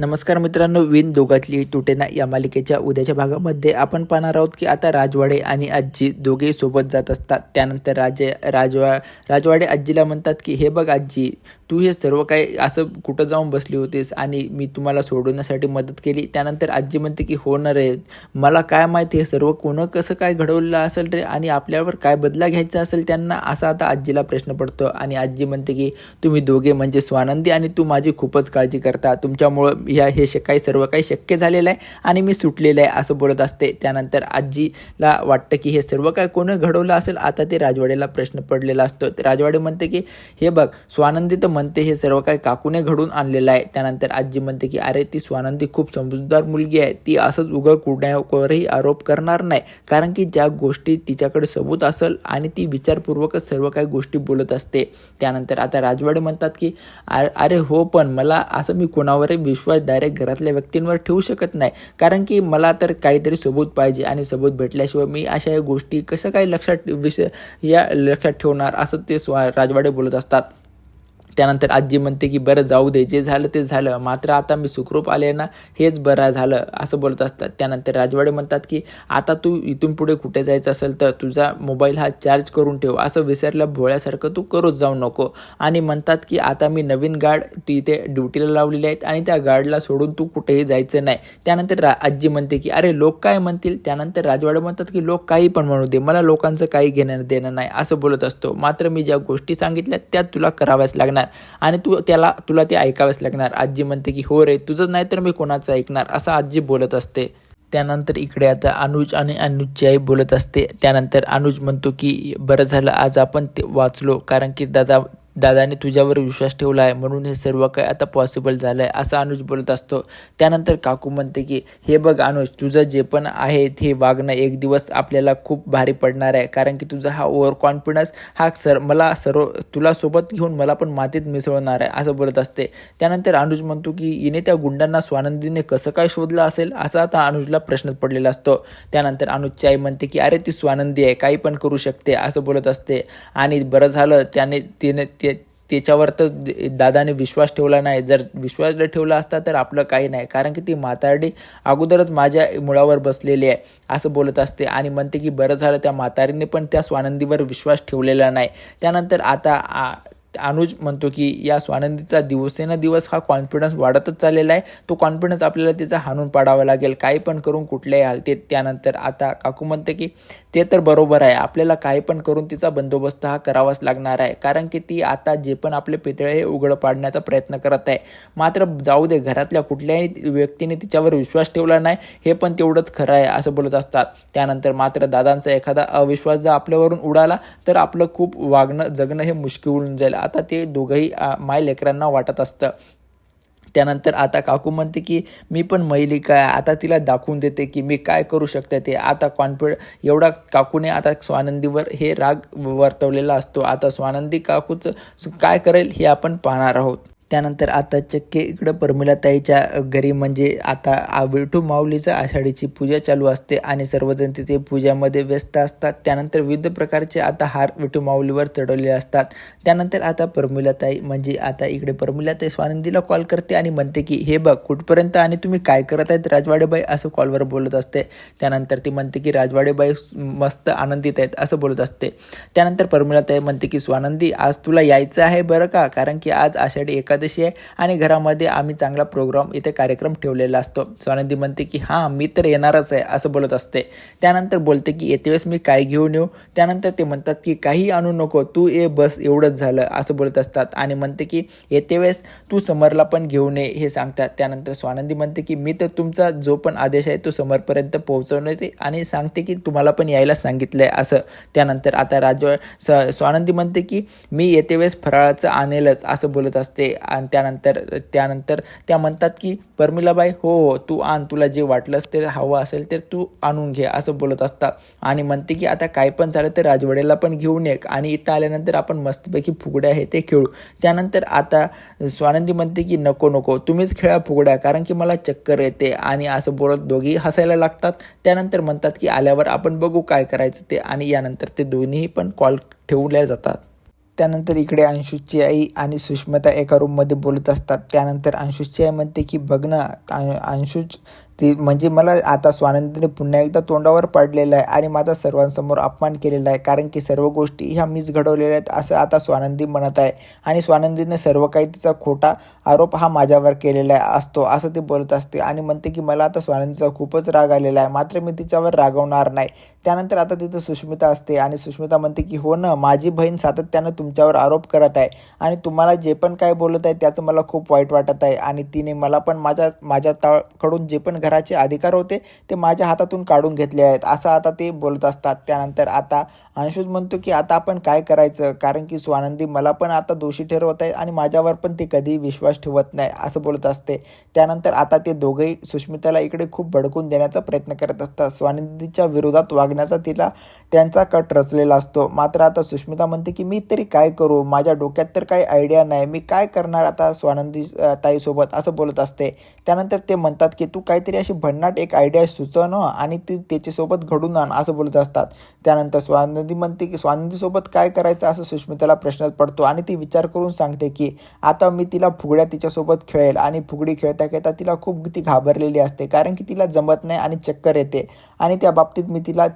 नमस्कार मित्रांनो, विण दोघातली तुटेना या मालिकेच्या उद्याच्या भागामध्ये आपण पाहणार आहोत की आता राजवाडे आणि आजी दोघे सोबत जात असतात. त्यानंतर राजवाडे आजीला म्हणतात की हे बघ आजी, तू हे सर्व काही असं कुठं जाऊन बसली होतीस आणि मी तुम्हाला सोडवण्यासाठी मदत केली. त्यानंतर आजी म्हणते की हो ना रे, मला काय माहिती हे सर्व कोण कसं काय घडवलं असेल रे आणि आपल्यावर काय बदला घ्यायचा असेल त्यांना, असा आता आजीला प्रश्न पडतो. आणि आजी म्हणते की तुम्ही दोघे म्हणजे स्वानंदी आणि तू माझी खूपच काळजी करता, तुमच्यामुळं हे काही सर्व काही शक्य झालेलं आहे आणि मी सुटलेलं आहे असं बोलत असते. त्यानंतर आजीला वाटतं की हे सर्व काय कोणी घडवलं असेल. आता ते राजवाडेला प्रश्न पडलेला असतो. राजवाडे म्हणते की हे बघ, स्वानंदी तर म्हणते हे सर्व काय काकूने घडवून आणलेलं आहे. त्यानंतर आजी म्हणते की अरे, ती स्वानंदी खूप समजूतदार मुलगी आहे, ती असंच उघड कुणावरही आरोप करणार नाही, कारण की ज्या गोष्टी तिच्याकडे सबूत असेल आणि ती विचारपूर्वकच सर्व काही गोष्टी बोलत असते. त्यानंतर आता राजवाडे म्हणतात की अरे हो, पण मला असं मी कोणावरही विश्वास डायरेक्ट घरातल्या व्यक्तींवर ठेवू शकत नाही, कारण की मला तर काहीतरी सबूत पाहिजे आणि सबूत भेटल्याशिवाय मी अशा गोष्टी कसं काही लक्षात ठेवणार, असं ते राजवाडे बोलत असतात. त्यानंतर आजी म्हणते की बरं जाऊ दे, जे झालं ते झालं, मात्र आता मी सुखरूप आले ना, हेच बरं झालं असं बोलत असतात. त्यानंतर राजवाडे म्हणतात की आता तू इथून पुढे कुठे जायचं असेल तर तुझा मोबाईल हा चार्ज करून ठेव, असं विसरल्या भोळ्यासारखं तू करूच जाऊ नको. आणि म्हणतात की आता मी नवीन गार्ड तिथे ड्युटीला लावलेले आहेत आणि त्या गार्डला सोडून तू कुठेही जायचं नाही. त्यानंतर आजी म्हणते की अरे लोक काय म्हणतील. त्यानंतर राजवाडे म्हणतात की लोक काही पण म्हणू दे, मला लोकांचं काही घेणं देणं नाही असं बोलत असतो. मात्र मी ज्या गोष्टी सांगितल्या त्या तुला कराव्याच लागणार आणि तुला ते ऐकावेच लागणार. आजी म्हणते की हो रे, तुझं नाही तर मी कोणाचं ऐकणार, असं आजी बोलत असते. त्यानंतर इकडे आता अनुज आणि अनुजची आई बोलत असते. त्यानंतर अनुज म्हणतो की बरं झालं आज आपण ते वाचलो, कारण की दादाने तुझ्यावर विश्वास ठेवला आहे म्हणून हे सर्व काही आता पॉसिबल झालं आहे, असं अनुज बोलत असतो. त्यानंतर काकू म्हणते की हे बघ अनुज, तुझं जे पण आहे ते वागणं एक दिवस आपल्याला खूप भारी पडणार आहे, कारण की तुझा हा ओव्हर कॉन्फिडन्स हा तुला सोबत घेऊन मला पण मातीत मिसळणार आहे, असं बोलत असते. त्यानंतर अनुज म्हणतो की हिने त्या गुंडांना स्वानंदीने कसं काय शोधलं असेल, असा आता अनुजला प्रश्न पडलेला असतो. त्यानंतर अनुजची आई म्हणते की अरे, ती स्वानंदी आहे, काही पण करू शकते, असं बोलत असते. आणि बरं झालं त्याच्यावर तर दादाने विश्वास ठेवला नाही, जर विश्वास जर ठेवला असता तर आपलं काही नाही, कारण की ती म्हातारडी अगोदरच माझ्या मुळावर बसलेली आहे, असं बोलत असते. आणि म्हणते की बरं झालं त्या म्हातारीने पण त्या स्वानंदीवर विश्वास ठेवलेला नाही. त्यानंतर आता अनुज म्हणतो की या स्वानंदीचा दिवसेंदिवस हा कॉन्फिडन्स वाढतच चाललेला आहे, तो कॉन्फिडन्स आपल्याला तिचा हाणून पाडावा लागेल, काही पण करून कुठल्याही हालतीत. त्यानंतर आता काकू म्हणते की ते तर बरोबर आहे, आपल्याला काही पण करून तिचा बंदोबस्त हा करावाच लागणार आहे, कारण की ती आता जे पण आपले पितळे हे उघड पाडण्याचा प्रयत्न करत आहे. मात्र जाऊ दे, घरातल्या कुठल्याही व्यक्तीने तिच्यावर विश्वास ठेवला नाही, हे पण तेवढंच खरं आहे, असं बोलत असतात. त्यानंतर मात्र दादांचा एखादा अविश्वास जर आपल्यावरून उडाला तर आपलं खूप जगणं हे मुश्किल होऊन जाईल, आता ते दोघंही माय लेकरांना वाटत असतं. त्यानंतर आता काकू म्हणते की मी पण महिली काय, आता तिला दाखवून देते की मी काय करू शकते ते. आता एवढा काकूने आता स्वानंदीवर हे राग वर्तवलेला असतो. आता स्वानंदी काकूचं काय करेल हे आपण पाहणार आहोत. त्यानंतर आता चक्के इकडं परमिलाताईच्या घरी म्हणजे आता विठू माऊलीचा आषाढीची पूजा चालू असते आणि सर्वजण तिथे पूजामध्ये व्यस्त असतात. त्यानंतर विविध प्रकारचे आता हार विठू माऊलीवर चढवलेले असतात. त्यानंतर आता परमिलाताई म्हणजे आता इकडे परमिलाताई स्वानंदीला कॉल करते आणि म्हणते की हे बघ कुठपर्यंत आणि तुम्ही काय करत आहेत राजवाडेबाई, असं कॉलवर बोलत असते. त्यानंतर ती म्हणते की राजवाडेबाई मस्त आनंदित आहेत, असं बोलत असते. त्यानंतर परमिलाताई म्हणते की स्वानंदी, आज तुला यायचं आहे बरं का, कारण की आज आषाढी एकादशी आहे आणि घरामध्ये आम्ही चांगला इथे कार्यक्रम ठेवलेला असतो. स्वानंदी म्हणते की हां, मी तर येणारच आहे, असं बोलत असते. त्यानंतर बोलते की येते वेळेस मी काय घेऊन येऊ. त्यानंतर ते म्हणतात की काही आणू नको, तू ये बस, एवढंच झालं, असं बोलत असतात. आणि म्हणते की येते वेळेस तू समरला पण घेऊन ये, हे सांगतात. त्यानंतर स्वानंदी म्हणते की मी तर तुमचा जो पण आदेश आहे तो समरपर्यंत पोहोचवण्याचे आणि सांगते की तुम्हाला पण यायला सांगितलंय, असं. त्यानंतर आता स्वानंदी म्हणते की मी येते वेळेस फराळाचं आणेलच, असं बोलत असते. आणि त्यानंतर त्या म्हणतात की परमिलाबाई हो तू आण, तुला जे वाटलंस ते हवं असेल तर तू आणून घे, असं बोलत असतात. आणि म्हणते की आता काय पण झालं तर राजवाड्याला पण घेऊन ये आणि इथं आल्यानंतर आपण मस्तपैकी फुगड्या आहे ते खेळू. त्यानंतर आता स्वानंदी म्हणते की नको तुम्हीच खेळा फुगड्या, कारण की मला चक्कर येते, आणि असं बोलत दोघी हसायला लागतात. त्यानंतर म्हणतात की आल्यावर आपण बघू काय करायचं ते, आणि यानंतर ते दोन्हीही पण कॉल ठेवल्या जातात. त्यानंतर इकडे अंशुची आई आणि सुष्मिता एका रूममध्ये बोलत असतात. त्यानंतर अंशुची आई म्हणते की बघ ना अंशुच, ती म्हणजे मला आता स्वानंदीने पुन्हा एकदा तोंडावर पाडलेलं आहे आणि माझा सर्वांसमोर अपमान केलेला आहे, कारण की सर्व गोष्टी ह्या मीच घडवलेल्या आहेत असं आता स्वानंदी म्हणत आहे. आणि स्वानंदीने सर्व काही तिचा खोटा आरोप हा माझ्यावर केलेला असतो असं ते बोलत असते. आणि म्हणते की मला आता स्वानंदीचा खूपच राग आलेला आहे, मात्र मी तिच्यावर रागवणार नाही. त्यानंतर आता तिथं सुष्मिता असते आणि सुष्मिता म्हणते की हो ना, माझी बहीण सातत्यानं तुमच्यावर आरोप करत आहे आणि तुम्हाला जे पण काय बोलत आहे त्याचं मला खूप वाईट वाटत आहे. आणि तिने मला पण माझ्याकडून जे पण घराचे अधिकार होते ते माझ्या हातातून काढून घेतले आहेत असं आता ते बोलत असतात. त्यानंतर आता अंशुज म्हणतो की आता आपण काय करायचं, कारण की स्वानंदी मला पण आता दोषी ठरवत आहे आणि माझ्यावर पण ती कधी विश्वास ठेवत नाही असं बोलत असते. त्यानंतर आता ते दोघेही सुष्मिताला इकडे खूप भडकून देण्याचा प्रयत्न करत असतात. स्वानंदीच्या विरोधात वागण्याचा त्यांचा कट रचलेला असतो. मात्र आता सुष्मिता म्हणते की मी तरी काय करू, माझ्या डोक्यात तर काही आयडिया नाही, मी काय करणार आता स्वानंदी ताईसोबत असं बोलत असते. त्यानंतर ते म्हणतात की तू काहीतरी अशी भन्नाट एक आयडिया सुचव ना आणि ती त्याच्यासोबत घडून आण असं बोलत असतात. त्यानंतर स्वानंदी म्हणते की स्वानंदीसोबत काय करायचं असं सुष्मिताला प्रश्न पडतो आणि ती विचार करून सांगते की आता मी तिला फुगड्या तिच्यासोबत खेळेल. आणि फुगडी खेळता खेळता तिला खूप ती घाबरलेली असते, कारण की तिला जमत नाही आणि चक्कर येते आणि त्या बाबतीत मी तिला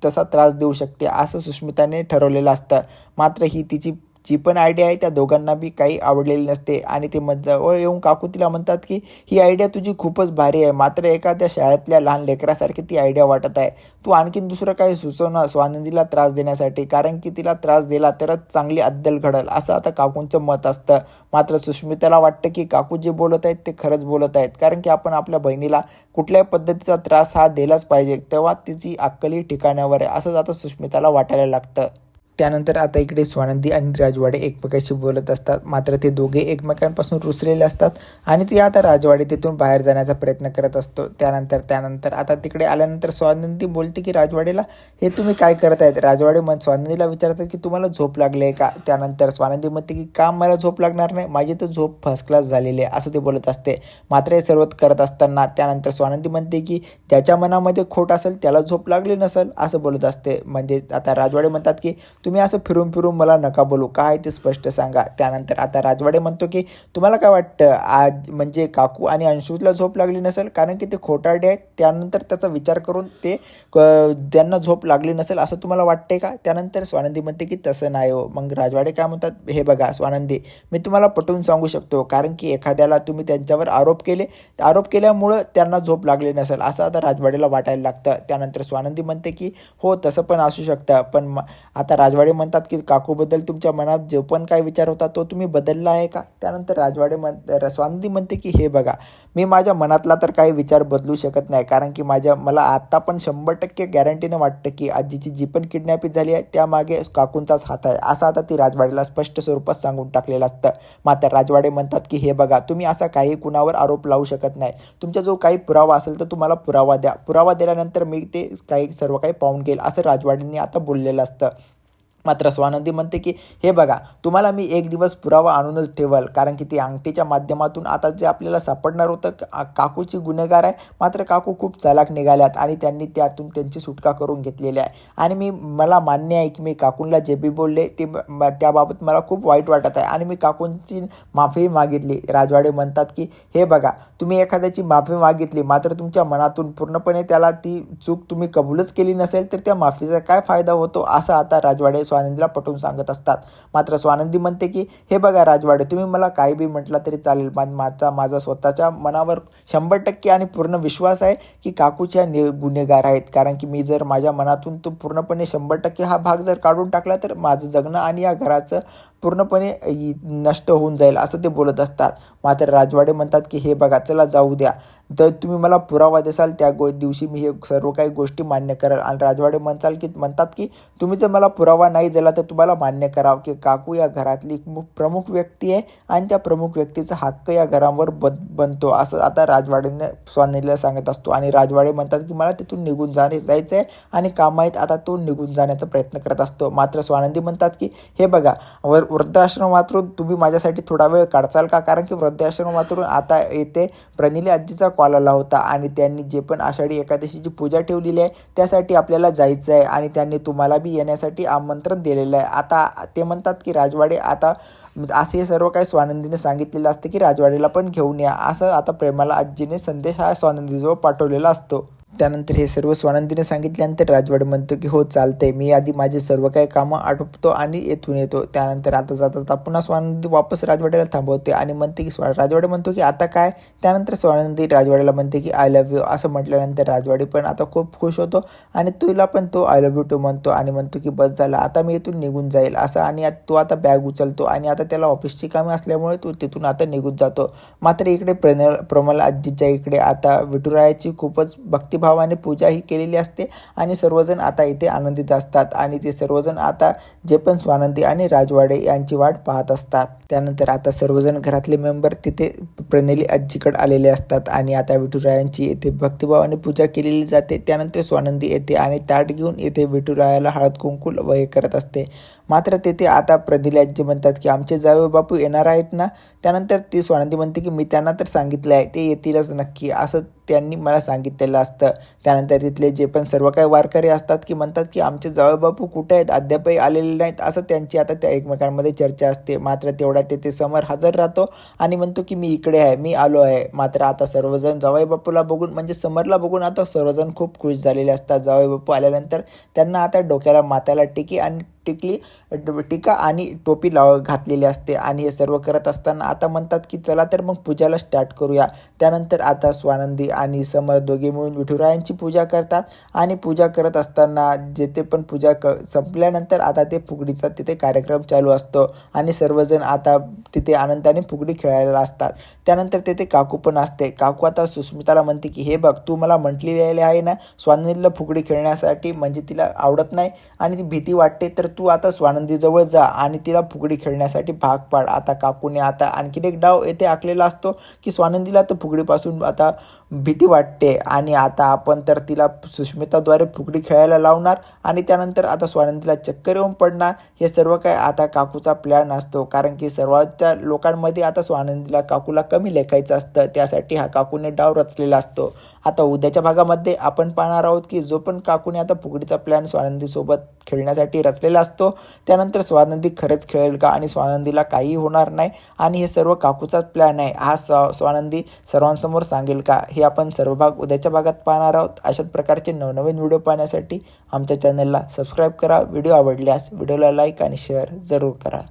तसा त्रास देऊ शकते असं सुष्मिताने ठरवलेलं असतं. मात्र ही तिची जी पण आयडिया आहे त्या दोघांना बी काही आवडलेली नसते आणि ते जवळ येऊन काकू तिला म्हणतात की ही आयडिया तुझी खूपच भारी आहे, मात्र एखाद्या शाळेतल्या लहान लेकरासारखी ती आयडिया वाटत आहे. तू आणखीन दुसरं काही सुचव ना स्वानंदीला त्रास देण्यासाठी, कारण की तिला त्रास दिला तरच चांगली अद्दल घडल असं आता काकूंचं मत असतं. मात्र सुष्मिताला वाटतं की काकू जे बोलत आहेत ते खरंच बोलत आहेत, कारण की आपण आपल्या बहिणीला कुठल्याही पद्धतीचा त्रास हा दिलाच पाहिजे, तेव्हा तिची अक्कली ठिकाणावर आहे असंच आता सुष्मिताला वाटायला लागतं. त्यानंतर आता इकडे स्वानंदी आणि राजवाडे एकमेकांशी बोलत असतात. मात्र ते दोघे एकमेकांपासून रुसलेले असतात आणि ते आता राजवाडे तिथून बाहेर जाण्याचा प्रयत्न करत असतो. त्यानंतर आता तिकडे आल्यानंतर स्वानंदी बोलते की राजवाडेला, हे तुम्ही काय करत आहेत. राजवाडे स्वानंदीला विचारतात की तुम्हाला झोप लागली आहे का. त्यानंतर स्वानंदी म्हणते की काम मला झोप लागणार नाही, माझी तर झोप फर्स्ट क्लास झालेली आहे असं ते बोलत असते. मात्र हे सर्व करत असताना त्यानंतर स्वानंदी म्हणते की ज्याच्या मनामध्ये खोट असेल त्याला झोप लागली नसेल असं बोलत असते. म्हणजे आता राजवाडे म्हणतात की तुम्ही असं फिरून फिरून मला नका बोलू, काय ते स्पष्ट सांगा. त्यानंतर आता राजवाडे म्हणतो की तुम्हाला काय वाटतं आज म्हणजे काकू आणि अंशुला झोप लागली नसेल, कारण की ते खोटारडे आहेत, त्यानंतर त्याचा विचार करून ते त्यांना झोप लागली नसेल असं तुम्हाला वाटते का. त्यानंतर स्वानंदी म्हणते की तसं नाही हो. मग राजवाडे काय म्हणतात, हे बघा स्वानंदी, मी तुम्हाला पटवून सांगू शकतो, कारण की एखाद्याला तुम्ही त्यांच्यावर आरोप केल्यामुळं त्यांना झोप लागली नसेल असं आता राजवाडेला वाटायला लागतं. त्यानंतर स्वानंदी म्हणते की हो तसं पण असू शकतं, पण आता राजवाडे म्हणतात की काकूबद्दल तुमच्या मनात जो पण काय विचार होता तो तुम्ही बदलला आहे का. त्यानंतर स्वानंदी म्हणते की हे बघा, मी माझ्या मनातला तर काही विचार बदलू शकत नाही, कारण की मला आता पण 100% गॅरंटीनं वाटतं की आजीची जी पण किडनॅपिंग झाली आहे त्यामागे काकूंचाच हात आहे असं आता ती राजवाडेला स्पष्ट स्वरूपात सांगून टाकलेलं असतं. मात्र राजवाडे म्हणतात की हे बघा, तुम्ही असा काही कुणावर आरोप लावू शकत नाही, तुमचा जो काही पुरावा असेल तर तुम्हाला पुरावा द्या, पुरावा दिल्यानंतर मी ते सर्व काही पाहून घेईल असं राजवाडेंनी आता बोललेलं असतं. मात्र स्वानंदी म्हणते की हे बघा, तुम्हाला मी एक दिवस पुरावा आणूनच ठेवल, कारण की ती अंगठीच्या माध्यमातून आता जे आपल्याला सापडणार होतं काकूची गुन्हेगार आहे, मात्र काकू खूप चालाक निघाल्यात आणि त्यांनी त्यातून त्यांची सुटका करून घेतलेली आहे. आणि मला मान्य आहे की मी काकूंना जे बी बोलले ते त्याबाबत मला खूप वाईट वाटत आहे आणि मी काकूंची माफी मागितली. राजवाडे म्हणतात की हे बघा, तुम्ही एखाद्याची माफी मागितली मात्र तुमच्या मनातून पूर्णपणे त्याला ती चूक तुम्ही कबूलच केली नसेल तर त्या माफीचा काय फायदा होतो असं आता राजवाडे स्वानंदीला पटवून सांगत असतात. मात्र स्वानंदी म्हणते की हे बघा राजवाडे, तुम्ही मला काही बी म्हटलं तरी चालेल, माझा स्वतःच्या मनावर 100% आणि पूर्ण विश्वास आहे की काकूच्या गुन्हेगार आहेत, कारण की मी जर माझ्या मनातून तो पूर्णपणे 100% हा भाग जर काढून टाकला तर माझं जगणं आणि या घराचं पूर्णपणे नष्ट होऊन जाईल असं ते बोलत असतात. मात्र राजवाडे म्हणतात की हे बघा, चला जाऊ द्या, तर तुम्ही मला पुरावा देसाल त्या दिवशी मी हे सर्व काही गोष्टी मान्य करेल. आणि राजवाडे म्हणतात की तुम्ही जर मला पुरावा नाही दिला तर तुम्हाला मान्य करावं की काकू या घरातली प्रमुख व्यक्ती आहे आणि त्या प्रमुख व्यक्तीचा हक्क या घरावर बनतो असं आता राजवाडेने स्वानंदीला सांगत असतो. आणि राजवाडे म्हणतात की मला तिथून निघून जायचं आहे आणि काम आहेत, आता तो निघून जाण्याचा प्रयत्न करत असतो. मात्र स्वानंदी म्हणतात की हे बघा, वृद्धाश्रम वाचून तुम्ही माझ्यासाठी थोडा वेळ काढचाल का, कारण की वृद्धाश्रमातून आता येथे प्रनिली आजीचा कॉल आला होता आणि त्यांनी जे पण आषाढी एकादशीची पूजा ठेवलेली आहे त्यासाठी आपल्याला जायचं आहे आणि त्यांनी तुम्हाला बी येण्यासाठी आमंत्रण दिलेलं आहे. आता ते म्हणतात की राजवाडे आता असे सर्व काही स्वानंदीने सांगितलेलं असते की राजवाडेला पण घेऊन या, असं आता प्रेमाला आजीने संदेश हा स्वानंदीजवळ पाठवलेला असतो. त्यानंतर हे सर्व स्वानंदीने सांगितल्यानंतर राजवाडे म्हणतो की हो चालतंय, मी आधी माझे सर्व काही कामं आटोपतो आणि येथून येतो. त्यानंतर आता जाता पुन्हा स्वानंदी वापस राजवाड्याला थांबवते आणि म्हणते की राजवाडे म्हणतो की आता काय. त्यानंतर स्वानंदी राजवाड्याला म्हणते की आय लव्ह यू असं म्हटल्यानंतर राजवाडे पण आता खूप खुश होतो आणि तुला पण तो आय लव्ह यू टू म्हणतो आणि म्हणतो की बस झाला आता मी इथून निघून जाईल असं. आणि तो आता बॅग उचलतो आणि आता त्याला ऑफिसची कामे असल्यामुळे तो तिथून आता निघून जातो. मात्र इकडे प्रमला आजीच्या इकडे आता विठुरायाची खूपच भक्तिभावाने पूजा ही केलेली असते आणि सर्वजण आता इथे आनंदित असतात आणि ते सर्वजण आता जे पण स्वानंदी आणि राजवाडे यांची वाट पाहत असतात. त्यानंतर आता सर्वजण घरातले मेंबर तिथे प्रनिली आजीकडे आलेले असतात आणि आता विठुरायांची येथे भक्तिभावाने पूजा केलेली जाते. त्यानंतर स्वानंदी येते आणि ताट घेऊन येथे विठुरायाला हळद कुंकू वय करत असते. मात्र तेथे आता प्रनिली आजी म्हणतात की आमचे जावई बापू येणार आहेत ना. त्यानंतर ती स्वानंदी म्हणते की मी त्यांना तर सांगितलं आहे, ते येतीलच नक्की असं त्यांनी मला सांगितलेलं असतं. त्यानंतर तिथले जे पण सर्व काही वारकरी असतात की म्हणतात की आमचे जावई बापू कुठे आहेत, अद्यापही आलेले नाहीत असं त्यांची आता त्या एकमेकांमध्ये चर्चा असते. मात्र तेवढ्यात तेथे समर हजर राहतो आणि म्हणतो की मी इकडे आहे, मी आलो आहे. मात्र आता सर्वजण जावई बापूला बघून म्हणजे समरला बघून आता सर्वजण खूप खुश झालेले असतात. जावई बापू आल्यानंतर त्यांना आता डोक्याला माथ्याला टीका आणि टोपी घातलेली असते आणि हे सर्व करत असताना आता म्हणतात की चला तर मग पूजाला स्टार्ट करूया. त्यानंतर आता स्वानंदी आणि समर दोघे मिळून विठुरायांची पूजा करतात आणि पूजा करत असताना जेथे पण पूजा संपल्यानंतर आता ते फुगडीचा तिथे कार्यक्रम चालू असतो आणि सर्वजण आता तिथे आनंदाने फुगडी खेळायला असतात. त्यानंतर तेथे काकू पण असते. काकू आता सुस्मिताला म्हणते की हे बघ, तू मला म्हटलेले आहे ना स्वानंदीला फुगडी खेळण्यासाठी, म्हणजे तिला आवडत नाही आणि ती भीती वाटते, तर तू आता स्वानंदीजवळ जा आणि तिला फुगडी खेळण्यासाठी भाग पाड. आता काकूने आता आणखीन एक डाव येथे आखलेला असतो की स्वानंदीला तर फुगडीपासून आता भीती वाटते आणि आता आपण तर तिला सुष्मिताद्वारे फुगडी खेळायला लावणार आणि त्यानंतर आता स्वानंदीला चक्कर येऊन पडणार. हे सर्व काय आता काकूचा प्लॅन असतो, कारण की सर्वांच्या लोकांमध्ये आता स्वानंदीला काकूला कमी लेखायचं असतं, त्यासाठी हा काकूने डाव रचलेला असतो. आता उद्याच्या भागामध्ये आपण पाहणार आहोत की जो पण काकूने आता फुगडीचा प्लॅन स्वानंदीसोबत खेळण्यासाठी रचलेला असतो त्यानंतर स्वानंदी खरंच खेळेल का आणि स्वानंदीला काही होणार नाही आणि हे सर्व काकूचाच प्लॅन आहे हा स्वानंदी सर्वांसमोर सांगेल का, हे आपण सर्व भाग उद्याच्या भागात पाहणार आहोत. अशाच प्रकारचे नवनवीन व्हिडिओ पाहण्यासाठी आमच्या चॅनलला सबस्क्राईब करा. व्हिडिओ आवडल्यास व्हिडिओला लाईक आणि शेअर जरूर करा.